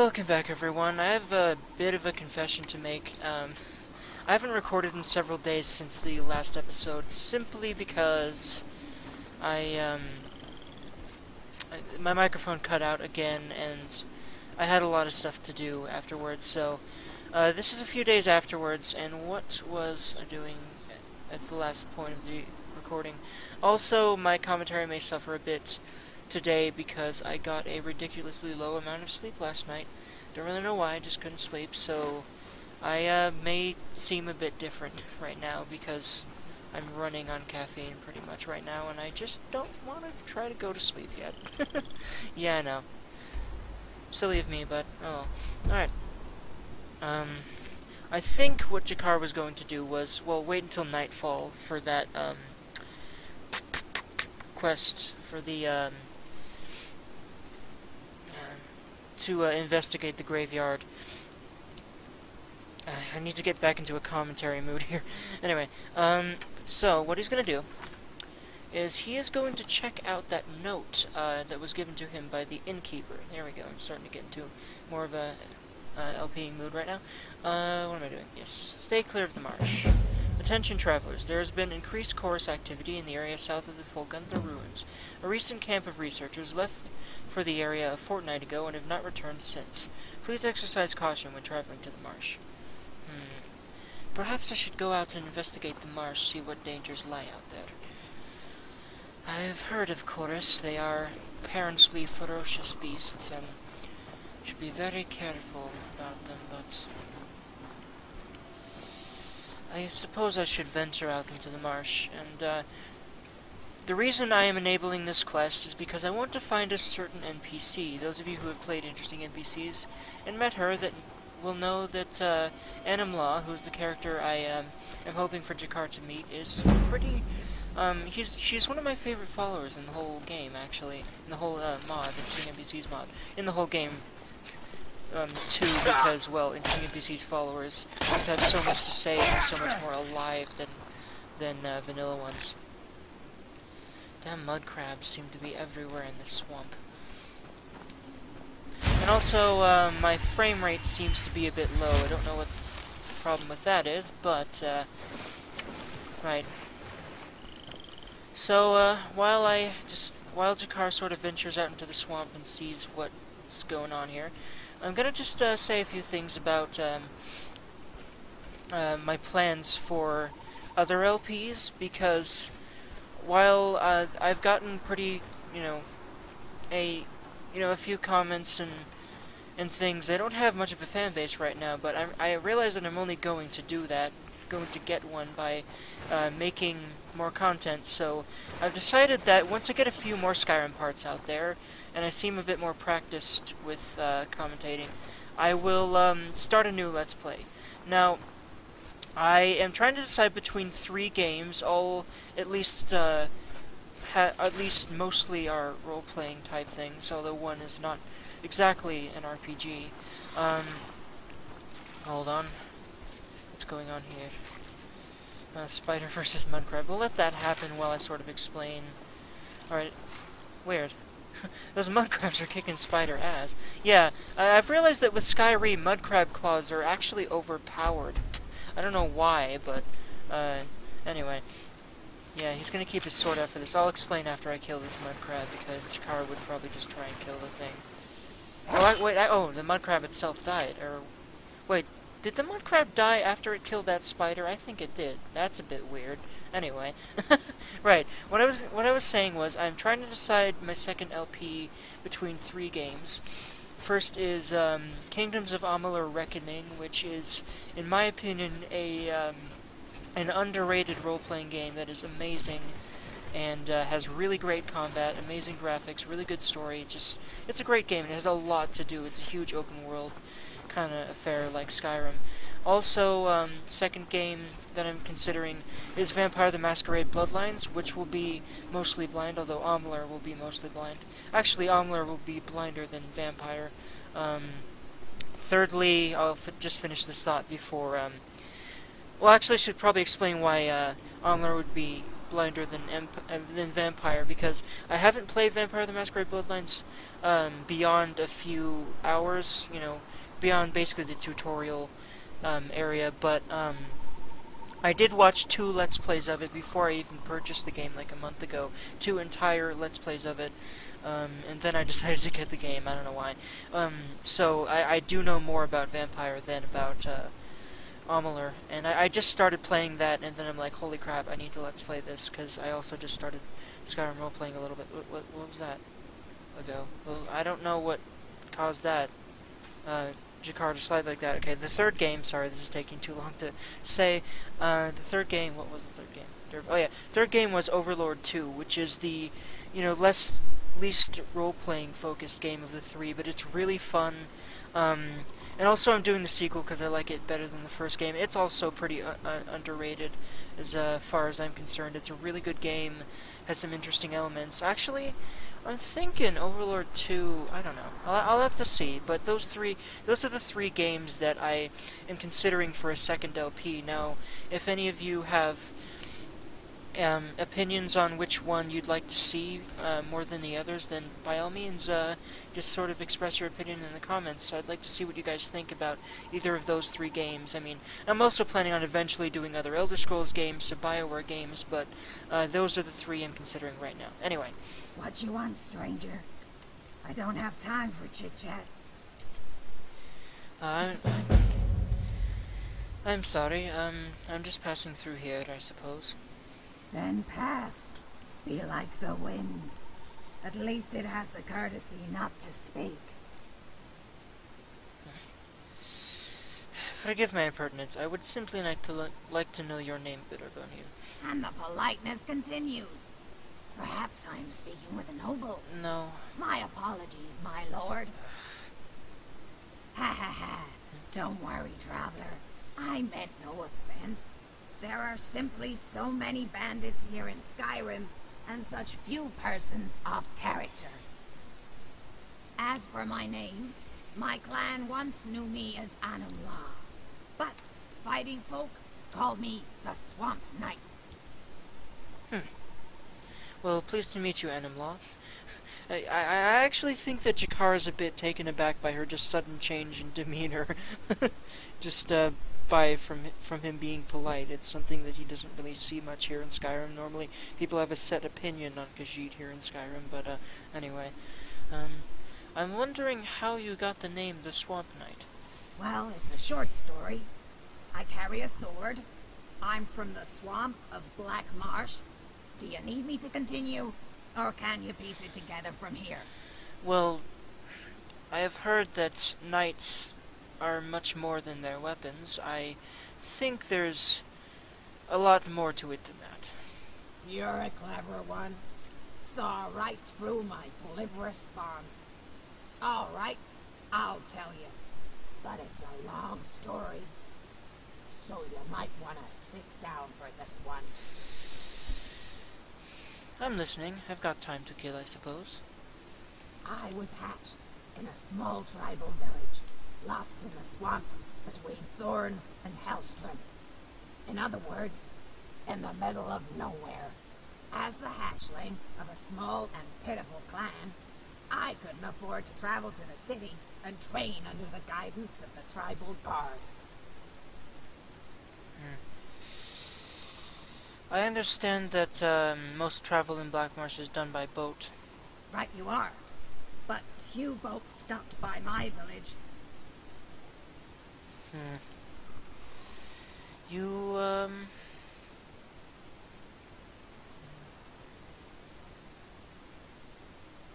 Welcome back, everyone. I have a bit of a confession to make. I haven't recorded in several days since the last episode, simply because I, my microphone cut out again, and I had a lot of stuff to do afterwards, so, this is a few days afterwards, and what was I doing at the last point of the recording? Also, my commentary may suffer a bit today because I got a ridiculously low amount of sleep last night. Don't really know why, I just couldn't sleep, so I may seem a bit different right now because I'm running on caffeine pretty much right now, and I just don't want to try to go to sleep yet. Yeah, I know. Silly of me, but oh well. Alright. I think what Jakar was going to do was, well, wait until nightfall for that, quest for the, to investigate the graveyard. I need to get back into a commentary mood here. Anyway, so what he's going to do is he is going to check out that note that was given to him by the innkeeper. There we go. I'm starting to get into more of a LPing mood right now. What am I doing? Yes. Stay clear of the marsh. Attention travelers, there has been increased chorus activity in the area south of the Folgundra ruins. A recent camp of researchers left for the area a fortnight ago and have not returned since. Please exercise caution when traveling to the marsh. Perhaps I should go out and investigate the marsh, see what dangers lie out there. I have heard of chorus. They are apparently ferocious beasts and should be very careful about them, but I suppose I should venture out into the marsh, and the reason I am enabling this quest is because I want to find a certain NPC. Those of you who have played interesting NPCs and met her that will know that Anum-La, who's the character I am hoping for Jakar to meet, is pretty. She's one of my favorite followers in the whole game, actually, in the whole mod, Interesting NPCs mod, in the whole game. Too, because, well, Interesting NPCs followers just have so much to say and are so much more alive than vanilla ones. Damn mud crabs seem to be everywhere in this swamp. And also, my frame rate seems to be a bit low. I don't know what the problem with that is, but, right. So, while Jakar sort of ventures out into the swamp and sees what's going on here, I'm gonna just say a few things about my plans for other LPs, because while I've gotten pretty, a few comments and things, I don't have much of a fan base right now, but I realize that I'm only going to do that, going to get one by making more content, so I've decided that once I get a few more Skyrim parts out there, and I seem a bit more practiced with commentating, I will start a new Let's Play. Now, I am trying to decide between 3 games, all at least mostly are role-playing type things, although one is not exactly an RPG. Hold on. What's going on here? Spider versus mudcrab. We'll let that happen while I sort of explain. Alright. Weird. Those mudcrabs are kicking spider ass. Yeah, I've realized that with Skyrim, mudcrab claws are actually overpowered. I don't know why, but, anyway. Yeah, he's gonna keep his sword out for this. I'll explain after I kill this mudcrab, because Jakar would probably just try and kill the thing. Oh, the mudcrab itself died, or... Wait, did the mudcrab die after it killed that spider? I think it did. That's a bit weird. Anyway. Right, what I was saying was, I'm trying to decide my second LP between 3 games. First is, Kingdoms of Amalur Reckoning, which is, in my opinion, an underrated role-playing game that is amazing and has really great combat, amazing graphics, really good story. It's a great game. It has a lot to do. It's a huge open world kind of affair like Skyrim. Also, second game that I'm considering is Vampire the Masquerade Bloodlines, which will be mostly blind, although Amalur will be mostly blind. Actually, Amalur will be blinder than Vampire. Thirdly, I'll just finish this thought before... well, actually, I should probably explain why Amalur would be blinder than Vampire, because I haven't played Vampire the Masquerade Bloodlines beyond a few hours, you know, beyond basically the tutorial area, but I did watch 2 Let's Plays of it before I even purchased the game like a month ago. 2 entire Let's Plays of it, and then I decided to get the game. I don't know why. So I do know more about Vampire than about Amular, and I just started playing that, and then I'm like, holy crap, I need to Let's Play this, because I also just started Skyrim role-playing a little bit. What was that? Ago. Well, I don't know what caused that. Jakar to slide like that. Okay, the third game, sorry, this is taking too long to say. The third game, what was the third game? Oh yeah, third game was Overlord 2, which is the, you know, least role-playing focused game of the 3, but it's really fun. And also I'm doing the sequel because I like it better than the first game. It's also pretty underrated as far as I'm concerned. It's a really good game, has some interesting elements. Actually, I'm thinking Overlord 2, I don't know. I'll have to see, but those are the 3 games that I am considering for a second LP. Now, if any of you have opinions on which one you'd like to see more than the others, then by all means, just sort of express your opinion in the comments. I'd like to see what you guys think about either of those 3 games. I mean, I'm also planning on eventually doing other Elder Scrolls games, some BioWare games, but those are the 3 I'm considering right now. Anyway. What you want, stranger? I don't have time for chit-chat. I'm sorry, I'm just passing through here, I suppose. Then pass. Be like the wind. At least it has the courtesy not to speak. Forgive my impertinence. I would simply like to know your name, Bitterbone. And the politeness continues. Perhaps I am speaking with a noble. No. My apologies, my lord. Ha ha ha. Don't worry, traveler. I meant no offense. There are simply so many bandits here in Skyrim, and such few persons of character. As for my name, my clan once knew me as Anum-La, but fighting folk called me the Swamp Knight. Well, pleased to meet you, Anum-La. I actually think that Jakar is a bit taken aback by her just sudden change in demeanor. Just from him being polite. It's something that he doesn't really see much here in Skyrim. Normally, people have a set opinion on Khajiit here in Skyrim, but anyway. I'm wondering how you got the name the Swamp Knight. Well, it's a short story. I carry a sword. I'm from the swamp of Black Marsh. Do you need me to continue, or can you piece it together from here? Well, I have heard that knights are much more than their weapons. I think there's a lot more to it than that. You're a clever one. Saw right through my glib response. All right, I'll tell you. But it's a long story. So you might want to sit down for this one. I'm listening. I've got time to kill, I suppose. I was hatched in a small tribal village, lost in the swamps between Thorn and Hellstrom. In other words, in the middle of nowhere. As the hatchling of a small and pitiful clan, I couldn't afford to travel to the city and train under the guidance of the tribal guard. I understand that most travel in Black Marsh is done by boat. Right you are. But few boats stopped by my village. You,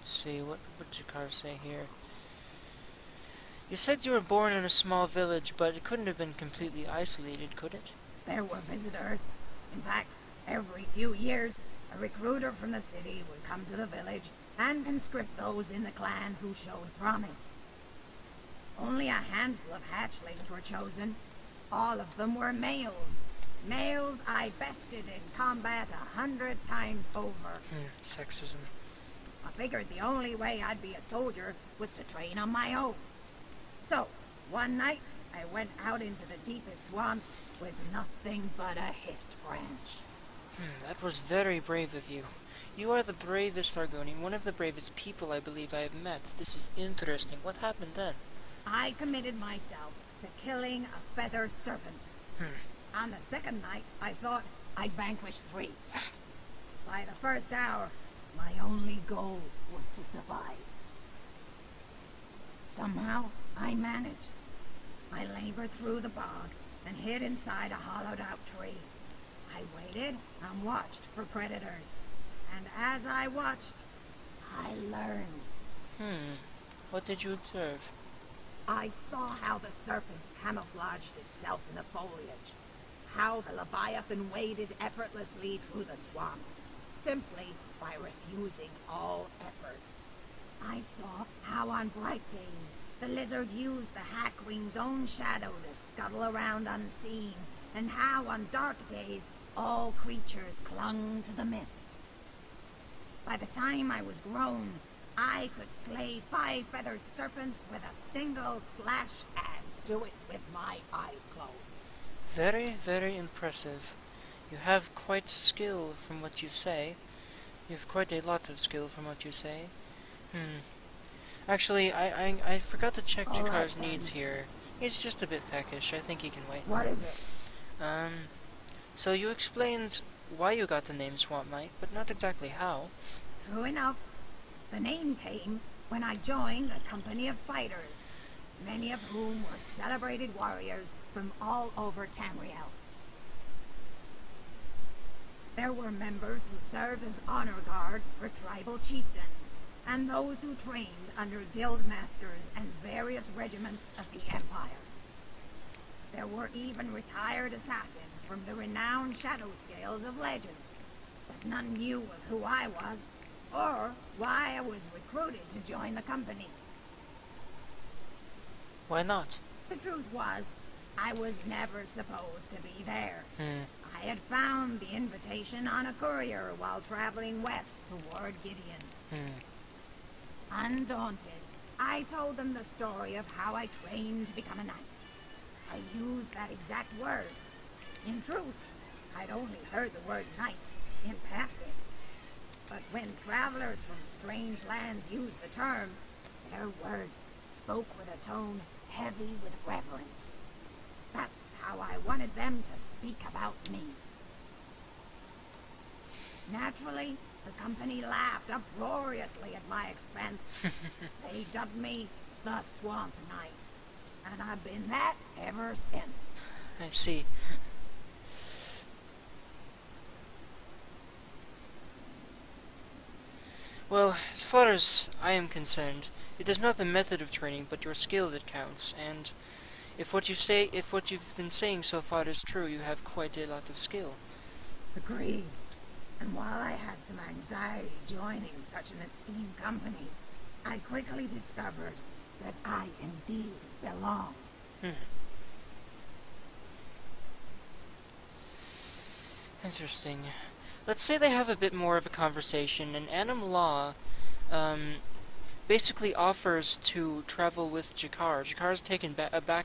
let's see, what would Jakar say here? You said you were born in a small village, but it couldn't have been completely isolated, could it? There were visitors. In fact, every few years, a recruiter from the city would come to the village and conscript those in the clan who showed promise. Only a handful of hatchlings were chosen. All of them were males. Males I bested in combat 100 times over. Sexism. I figured the only way I'd be a soldier was to train on my own. So, one night, I went out into the deepest swamps with nothing but a hist branch. That was very brave of you. You are the bravest Argonian, one of the bravest people I believe I have met. This is interesting. What happened then? I committed myself to killing a feather serpent. On the second night, I thought I'd vanquish 3. By the first hour, my only goal was to survive. Somehow, I managed. I labored through the bog and hid inside a hollowed-out tree. I waited and watched for predators. And as I watched, I learned. What did you observe? I saw how the serpent camouflaged itself in the foliage. How the Leviathan waded effortlessly through the swamp, simply by refusing all effort. I saw how on bright days, the lizard used the Hackwing's own shadow to scuttle around unseen, and how on dark days, all creatures clung to the mist. By the time I was grown, I could slay 5 feathered serpents with a single slash and do it with my eyes closed. Very, very impressive. You have quite skill from what you say. You have quite a lot of skill from what you say. Actually, I forgot to check All right, Jakar's then. needs here. He's just a bit peckish. I think he can wait. What is it? So you explained why you got the name Swamp Knight, but not exactly how. True enough. The name came when I joined a company of fighters, many of whom were celebrated warriors from all over Tamriel. There were members who served as honor guards for tribal chieftains, and those who trained under guild masters and various regiments of the Empire. There were even retired assassins from the renowned shadow scales of legend, but none knew of who I was, or why I was recruited to join the company. Why not? The truth was, I was never supposed to be there. I had found the invitation on a courier while traveling west toward Gideon. Undaunted, I told them the story of how I trained to become a knight. I used that exact word. In truth, I'd only heard the word knight in passing. But when travelers from strange lands used the term, their words spoke with a tone heavy with reverence. That's how I wanted them to speak about me. Naturally, the company laughed uproariously at my expense. They dubbed me the Swamp Knight, and I've been that ever since. I see. Well, as far as I am concerned, it is not the method of training, but your skill that counts, and if what you've been saying so far is true, you have quite a lot of skill. Agreed. And while I had some anxiety joining such an esteemed company, I quickly discovered that I indeed belonged. Interesting. Let's say they have a bit more of a conversation, and Anum-La basically offers to travel with Jakar. Jakar is taken aback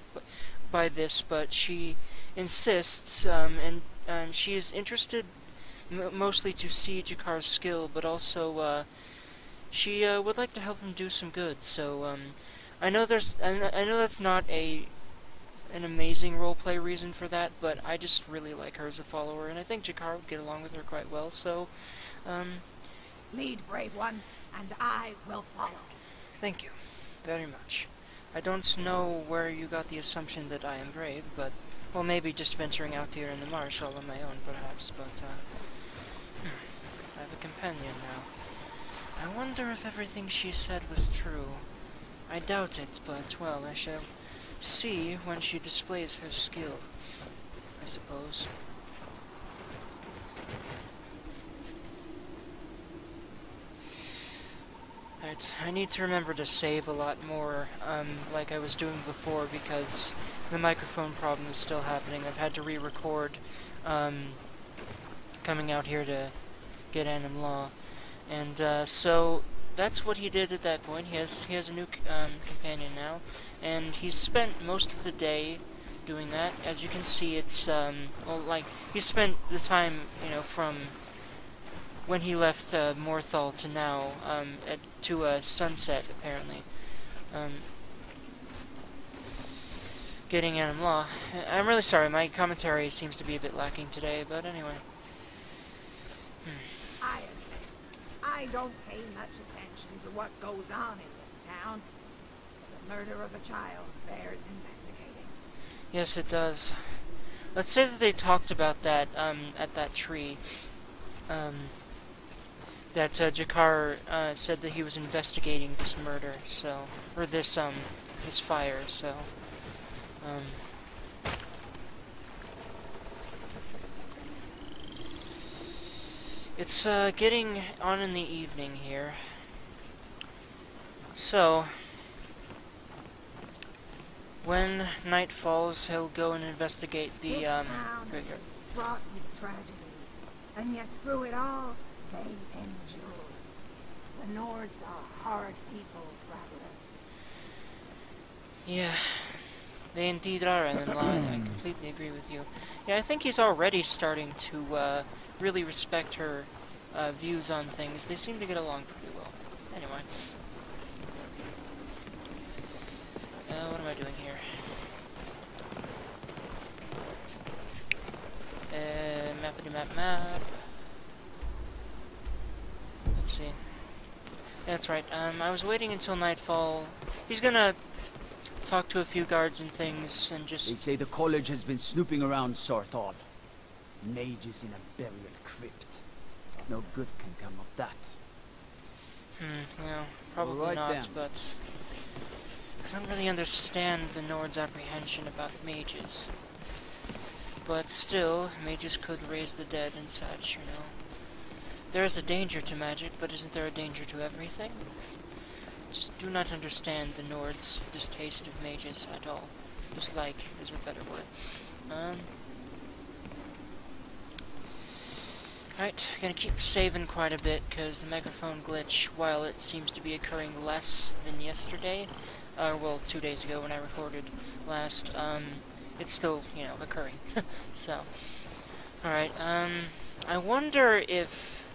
by this, but she insists, and she is interested mostly to see Jakar's skill, but also she would like to help him do some good. So I know that's not an amazing roleplay reason for that, but I just really like her as a follower, and I think Jakar would get along with her quite well. So Lead, brave one, and I will follow. thank you very much. I don't know where you got the assumption that I am brave, but, well, maybe just venturing out here in the marsh all on my own, perhaps, but, I have a companion now. I wonder if everything she said was true. I doubt it, but, well, I shall see when she displays her skill, I suppose. I need to remember to save a lot more, like I was doing before, because the microphone problem is still happening. I've had to re-record, coming out here to get Anum-La, and so that's what he did at that point. He has a new companion now, and he's spent most of the day doing that. As you can see, it's, well, like, he spent the time, you know, from when he left Morthal to now, to sunset, apparently. Getting Anum-La. I'm really sorry, my commentary seems to be a bit lacking today, but anyway. I admit, I don't pay much attention to what goes on in this town. The murder of a child bears investigating. Yes, it does. Let's say that they talked about that, at that tree. That Jakar said that he was investigating this murder, so, or this fire, so, it's getting on in the evening here. So, when night falls, he'll go and investigate the This town is graveyard. fraught with tragedy, and yet through it all, they endure. The Nords are hard people, traveler. Yeah, they indeed are, Anum-La. I completely agree with you. Yeah, I think he's already starting to really respect her views on things. They seem to get along pretty well. Anyway. What am I doing here? Map. Let's see. That's right. I was waiting until nightfall. He's gonna talk to a few guards and things, and just... They say the college has been snooping around Morthal. Mages in a burial crypt. No good can come of that. No, probably Right not, then. but... I don't really understand the Nord's apprehension about mages. But still, mages could raise the dead and such, you know. There is a danger to magic, but isn't there a danger to everything? Just do not understand the Nord's distaste of mages at all. Dislike is a better word. Right, gonna keep saving quite a bit, because the microphone glitch, while it seems to be occurring less than yesterday, well, 2 days ago when I recorded last, it's still, you know, occurring. So, alright, I wonder if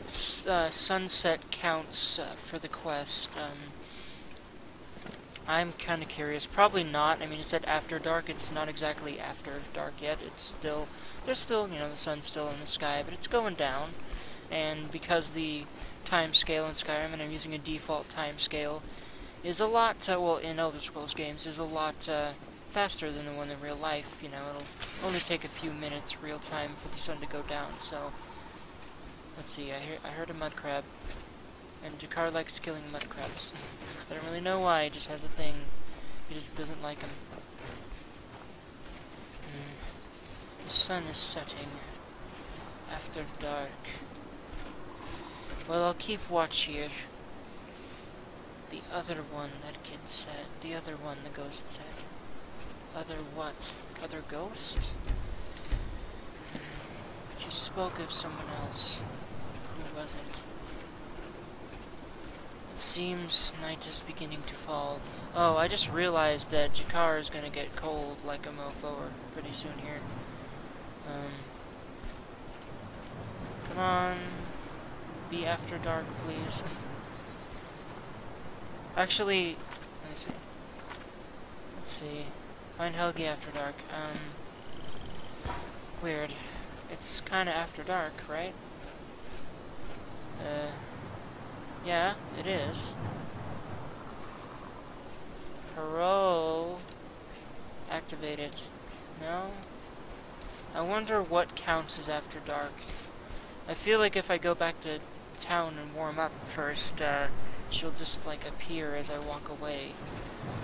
sunset counts for the quest. I'm kind of curious. Probably not. I mean, it said after dark. It's not exactly after dark yet. It's still, there's still, you know, the sun's still in the sky, but it's going down. And because the time scale in Skyrim, and I'm using a default time scale, is a lot, well, in Elder Scrolls games, is a lot faster than the one in real life. You know, it'll only take a few minutes real time for the sun to go down. So, let's see. I heard a mud crab, and Jakar likes killing mud crabs. I don't really know why. He just has a thing. He just doesn't like them. The sun is setting after dark. Well, I'll keep watch here. The other one, that kid said. The other one, the ghost said. Other what? Other ghost? She spoke of someone else. Who was it? It seems night is beginning to fall. Oh, I just realized that Jakar is gonna get cold like a mofo pretty soon here. Come on. Be after dark, please. Actually, let me see. Let's see. Find Helgi after dark. Weird. It's kinda after dark, right? Yeah, it is. Hero. Activate it. No? I wonder what counts as after dark. I feel like if I go back to town and warm up first, she'll just, like, appear as I walk away.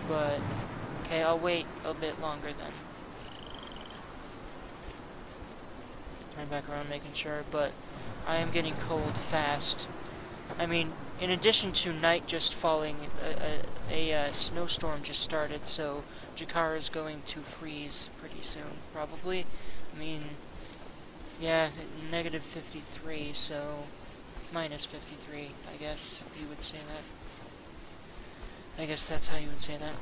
But, okay, I'll wait a bit longer then. Turn back around, making sure, but I am getting cold fast. I mean, in addition to night just falling, a snowstorm just started, so Jakar is going to freeze pretty soon, probably. I mean, yeah, negative 53, so minus 53, I guess you would say that. I guess that's how you would say that.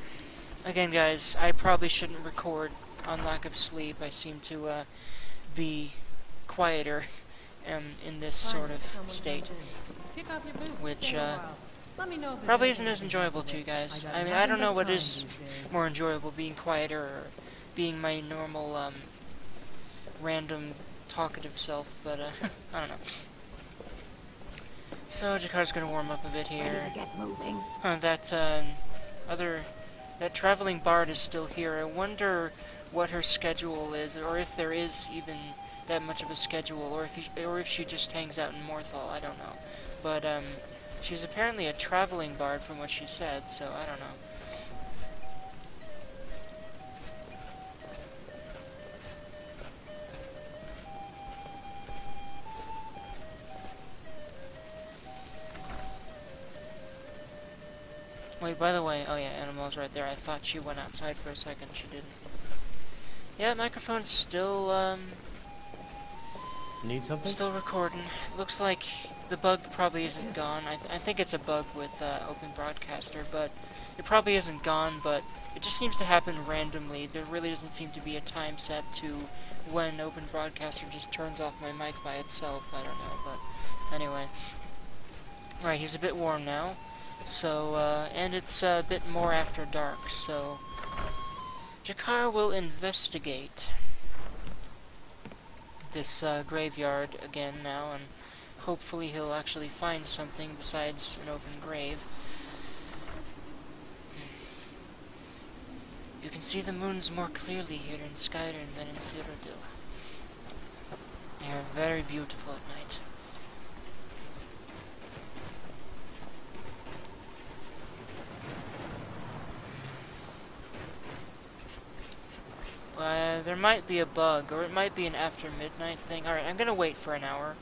Again, guys, I probably shouldn't record on lack of sleep, I seem to be quieter in this sort of state, which probably isn't as enjoyable to you guys. I mean, I don't know what is more enjoyable, being quieter or being my normal random talkative self, but I don't know. So Jakar's gonna warm up a bit here. Ready to get moving? That traveling bard is still here. I wonder what her schedule is, or if there is even that much of a schedule, or if she just hangs out in Morthal. I don't know. But she's apparently a traveling bard from what she said, so I don't know. Wait, by the way, oh yeah, Anum-La's right there. I thought she went outside for a second. She didn't. Yeah, microphone's still, Need something? still recording. Looks like the bug probably isn't gone. I think it's a bug with Open Broadcaster, but it probably isn't gone, but it just seems to happen randomly. There really doesn't seem to be a time set to when Open Broadcaster just turns off my mic by itself. I don't know, but anyway. Right, he's a bit warm now. So, and it's a bit more after dark, so Jakar will investigate this graveyard again now, and hopefully he'll actually find something besides an open grave. You can see the moons more clearly here in Skyrim than in Cyrodiil. They are very beautiful at night. There might be a bug, or it might be an after midnight thing. Alright, I'm gonna wait for an hour.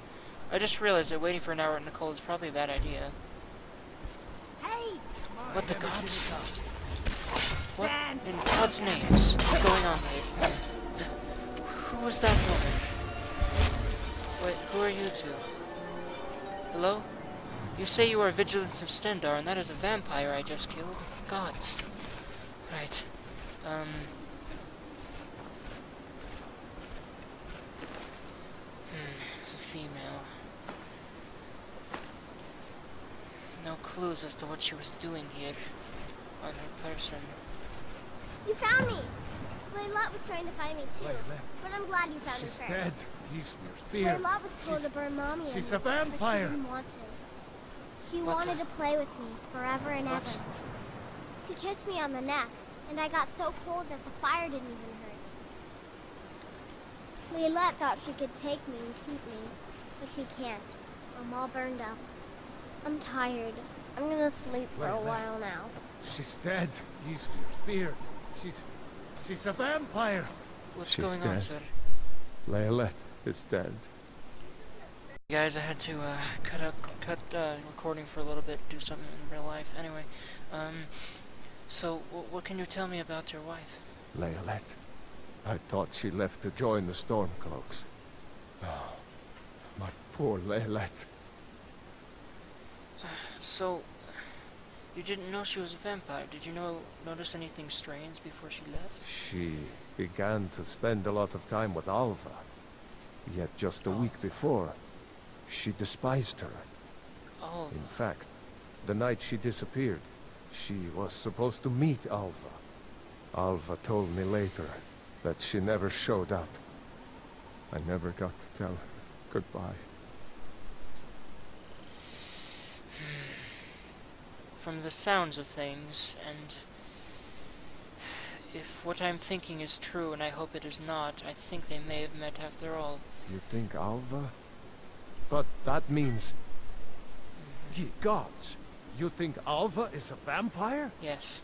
I just realized that waiting for an hour at Nicole is probably a bad idea. Hey! What the gods? What in God's names is going on here? Who was that woman? Wait, who are you two? Hello? You say you are Vigilance of Stendarr, and that is a vampire I just killed? Gods. Right. It's a female. No clues as to what she was doing here on her person. You found me! Layla was trying to find me too, but I'm glad you found She's me dead. first. He's your spear. Layla was told to burn Mommy she's and a me, but vampire. she didn't want to. She What wanted the- to play with me forever and What? ever. She kissed me on the neck, and I got so cold that the fire didn't even hurt. Layla thought she could take me and keep me, but she can't. I'm all burned up. I'm tired. I'm gonna sleep for a Layla. while now. She's dead. He's your spear. She's a vampire. What's She's going on, dead. sir? Layla is dead. Guys, I had to cut recording for a little bit, do something in real life. Anyway, so what can you tell me about your wife? Layla. I thought she left to join the Stormcloaks. Oh, my poor Layla. So, you didn't know she was a vampire. Did you notice anything strange before she left? She began to spend a lot of time with Alva. Yet just a week before, she despised her. Oh, In fact, the night she disappeared, she was supposed to meet Alva. Alva told me later that she never showed up. I never got to tell her goodbye. from the sounds of things, and if what I'm thinking is true, and I hope it is not, I think they may have met after all. You think Alva? But that means... Ye gods! You think Alva is a vampire? Yes.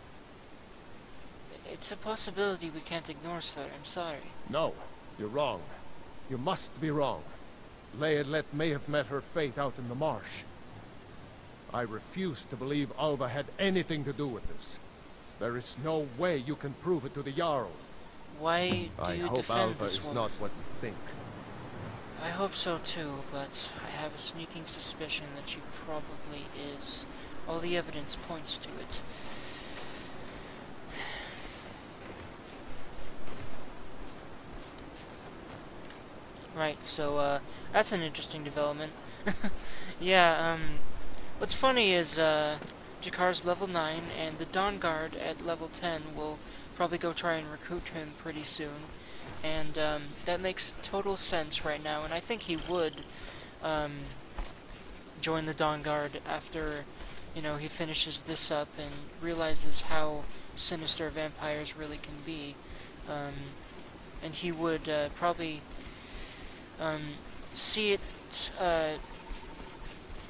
It's a possibility we can't ignore, sir. I'm sorry. No, you're wrong. You must be wrong. Layla may have met her fate out in the marsh. I refuse to believe Alva had anything to do with this. There is no way you can prove it to the Jarl. Why do I you hope defend Alva this is woman? not what you think. I hope so too, but I have a sneaking suspicion that she probably is. All the evidence points to it. Right, so, that's an interesting development. Yeah, what's funny is, Jakar's level 9, and the Dawn Guard at level 10 will probably go try and recruit him pretty soon. And, that makes total sense right now, and I think he would, join the Dawn Guard after, you know, he finishes this up and realizes how sinister vampires really can be. And he would, probably, see it, a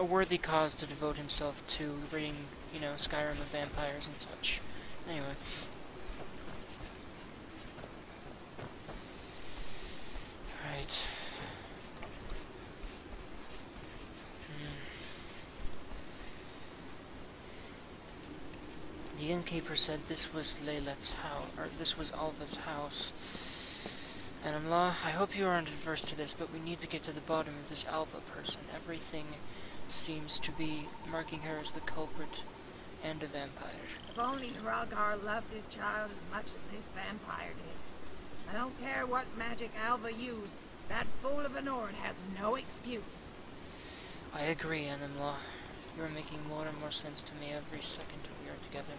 worthy cause to devote himself to ridding, you know, Skyrim of vampires and such. Anyway. Right. The innkeeper said this was Laylet's house, or this was Alva's house. Anum-La, I hope you aren't adverse to this, but we need to get to the bottom of this Alva person. Everything seems to be marking her as the culprit and a vampire. If only Hroggar loved his child as much as this vampire did. I don't care what magic Alva used, that fool of a Nord has no excuse. I agree, Anum-La. You are making more and more sense to me every second we are together.